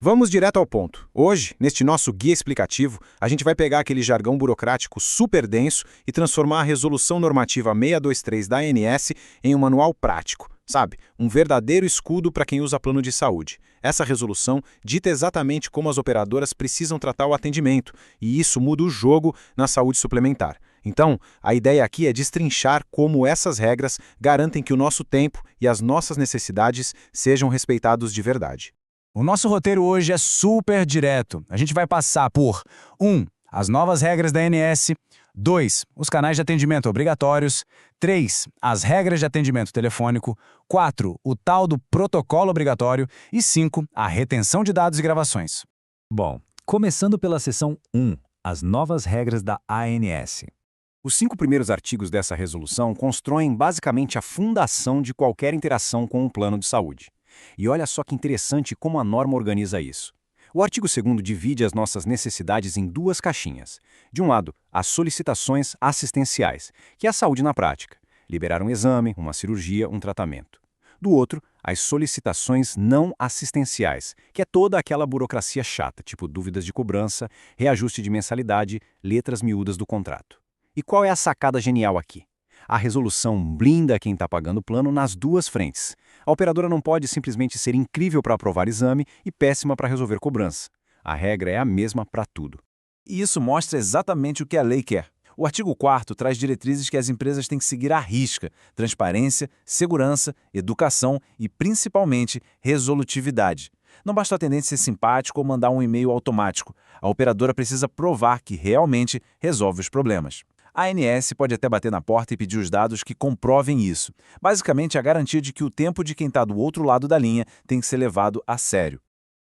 Vamos direto ao ponto. Hoje, neste nosso guia explicativo, a gente vai pegar aquele jargão burocrático super denso e transformar a Resolução Normativa 623 da ANS em um manual prático, sabe? Um verdadeiro escudo para quem usa plano de saúde. Essa resolução dita exatamente como as operadoras precisam tratar o atendimento, e isso muda o jogo na saúde suplementar. Então, a ideia aqui é destrinchar como essas regras garantem que o nosso tempo e as nossas necessidades sejam respeitados de verdade. O nosso roteiro hoje é super direto. A gente vai passar por 1. As novas regras da ANS. 2. Os canais de atendimento obrigatórios. 3. As regras de atendimento telefônico. 4. O tal do protocolo obrigatório. E 5. A retenção de dados e gravações. Bom, começando pela seção 1, as novas regras da ANS. Os 5 primeiros artigos dessa resolução constroem basicamente a fundação de qualquer interação com o plano de saúde. E olha só que interessante como a norma organiza isso. O artigo 2º divide as nossas necessidades em 2 caixinhas. De um lado, as solicitações assistenciais, que é a saúde na prática. Liberar um exame, uma cirurgia, um tratamento. Do outro, as solicitações não assistenciais, que é toda aquela burocracia chata, tipo dúvidas de cobrança, reajuste de mensalidade, letras miúdas do contrato. E qual é a sacada genial aqui? A resolução blinda quem está pagando o plano nas 2 frentes. A operadora não pode simplesmente ser incrível para aprovar exame e péssima para resolver cobrança. A regra é a mesma para tudo. E isso mostra exatamente o que a lei quer. O artigo 4º traz diretrizes que as empresas têm que seguir à risca: transparência, segurança, educação e, principalmente, resolutividade. Não basta o atendente ser simpático ou mandar um e-mail automático. A operadora precisa provar que realmente resolve os problemas. A ANS pode até bater na porta e pedir os dados que comprovem isso. Basicamente, a garantia de que o tempo de quem está do outro lado da linha tem que ser levado a sério.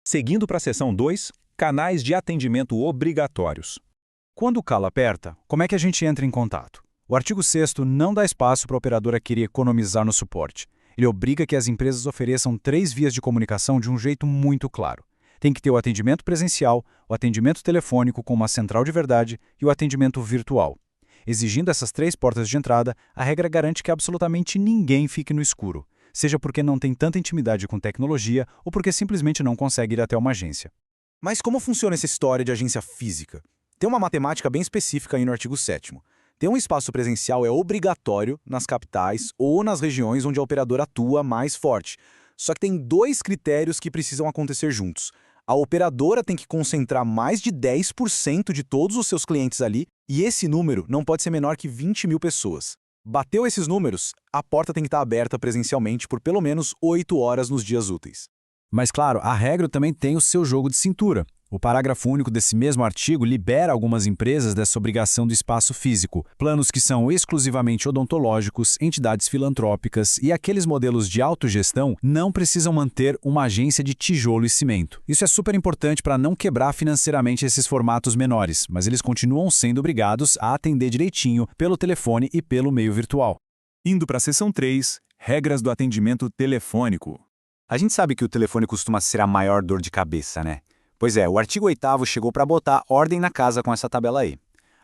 Seguindo para a seção 2, canais de atendimento obrigatórios. Quando o calo aperta, como é que a gente entra em contato? O artigo 6º não dá espaço para a operadora querer economizar no suporte. Ele obriga que as empresas ofereçam 3 vias de comunicação de um jeito muito claro. Tem que ter o atendimento presencial, o atendimento telefônico com uma central de verdade e o atendimento virtual. Exigindo essas 3 portas de entrada, a regra garante que absolutamente ninguém fique no escuro, seja porque não tem tanta intimidade com tecnologia ou porque simplesmente não consegue ir até uma agência. Mas como funciona essa história de agência física? Tem uma matemática bem específica aí no artigo 7º. Ter um espaço presencial é obrigatório nas capitais ou nas regiões onde a operadora atua mais forte. Só que tem 2 critérios que precisam acontecer juntos. A operadora tem que concentrar mais de 10% de todos os seus clientes ali, e esse número não pode ser menor que 20 mil pessoas. Bateu esses números, a porta tem que estar aberta presencialmente por pelo menos 8 horas nos dias úteis. Mas claro, a regra também tem o seu jogo de cintura. O parágrafo único desse mesmo artigo libera algumas empresas dessa obrigação do espaço físico, planos que são exclusivamente odontológicos, entidades filantrópicas e aqueles modelos de autogestão não precisam manter uma agência de tijolo e cimento. Isso é super importante para não quebrar financeiramente esses formatos menores, mas eles continuam sendo obrigados a atender direitinho pelo telefone e pelo meio virtual. Indo para a seção 3, regras do atendimento telefônico. A gente sabe que o telefone costuma ser a maior dor de cabeça, né? Pois é, o artigo 8º chegou para botar ordem na casa com essa tabela aí.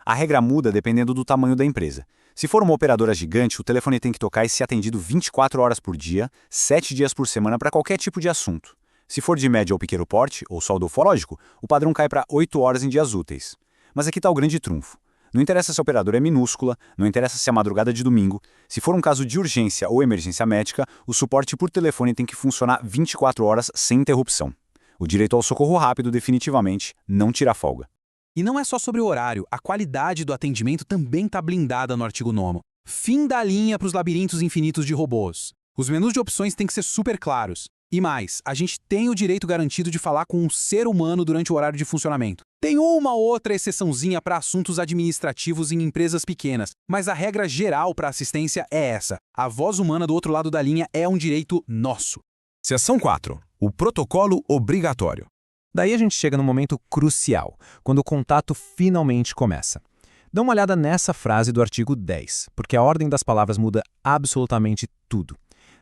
A regra muda dependendo do tamanho da empresa. Se for uma operadora gigante, o telefone tem que tocar e ser atendido 24 horas por dia, 7 dias por semana para qualquer tipo de assunto. Se for de médio ou pequeno porte, ou só ufológico, o padrão cai para 8 horas em dias úteis. Mas aqui está o grande trunfo. Não interessa se a operadora é minúscula, não interessa se é madrugada de domingo. Se for um caso de urgência ou emergência médica, o suporte por telefone tem que funcionar 24 horas sem interrupção. O direito ao socorro rápido definitivamente não tira folga. E não é só sobre o horário, a qualidade do atendimento também está blindada no artigo 9º. Fim da linha para os labirintos infinitos de robôs. Os menus de opções têm que ser super claros. E mais, a gente tem o direito garantido de falar com um ser humano durante o horário de funcionamento. Tem uma outra exceçãozinha para assuntos administrativos em empresas pequenas, mas a regra geral para assistência é essa. A voz humana do outro lado da linha é um direito nosso. Seção 4, o protocolo obrigatório. Daí a gente chega no momento crucial, quando o contato finalmente começa. Dá uma olhada nessa frase do artigo 10, porque a ordem das palavras muda absolutamente tudo.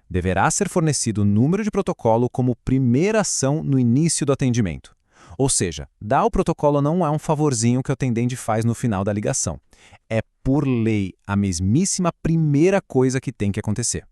Deverá ser fornecido o número de protocolo como primeira ação no início do atendimento. Ou seja, dar o protocolo não é um favorzinho que o atendente faz no final da ligação. É, por lei, a mesmíssima primeira coisa que tem que acontecer.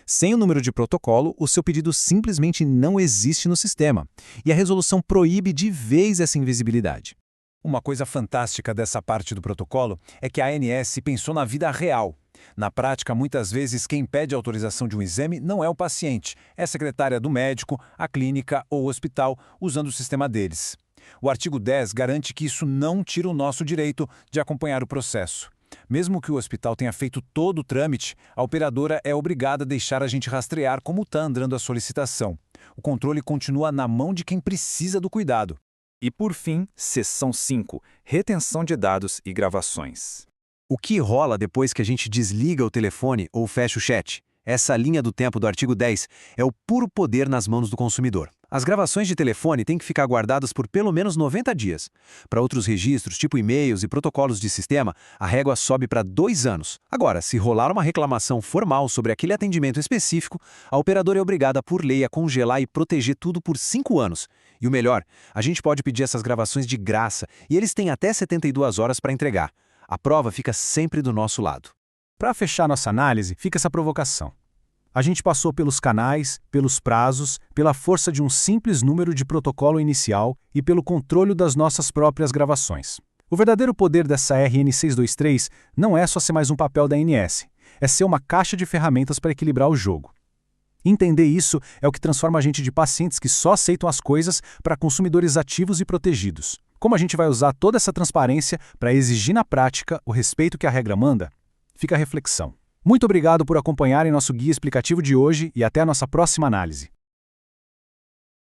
Sem o número de protocolo, o seu pedido simplesmente não existe no sistema, e a resolução proíbe de vez essa invisibilidade. Uma coisa fantástica dessa parte do protocolo é que a ANS pensou na vida real. Na prática, muitas vezes, quem pede autorização de um exame não é o paciente, é a secretária do médico, a clínica ou o hospital, usando o sistema deles. O artigo 10 garante que isso não tira o nosso direito de acompanhar o processo. Mesmo que o hospital tenha feito todo o trâmite, a operadora é obrigada a deixar a gente rastrear como está andando a solicitação. O controle continua na mão de quem precisa do cuidado. E por fim, seção 5, retenção de dados e gravações. O que rola depois que a gente desliga o telefone ou fecha o chat? Essa linha do tempo do artigo 10 é o puro poder nas mãos do consumidor. As gravações de telefone têm que ficar guardadas por pelo menos 90 dias. Para outros registros, tipo e-mails e protocolos de sistema, a régua sobe para 2 anos. Agora, se rolar uma reclamação formal sobre aquele atendimento específico, a operadora é obrigada por lei a congelar e proteger tudo por 5 anos. E o melhor, a gente pode pedir essas gravações de graça e eles têm até 72 horas para entregar. A prova fica sempre do nosso lado. Para fechar nossa análise, fica essa provocação. A gente passou pelos canais, pelos prazos, pela força de um simples número de protocolo inicial e pelo controle das nossas próprias gravações. O verdadeiro poder dessa RN 623 não é só ser mais um papel da ANS, é ser uma caixa de ferramentas para equilibrar o jogo. Entender isso é o que transforma a gente de pacientes que só aceitam as coisas para consumidores ativos e protegidos. Como a gente vai usar toda essa transparência para exigir na prática o respeito que a regra manda? Fica a reflexão. Muito obrigado por acompanharem nosso guia explicativo de hoje e até a nossa próxima análise.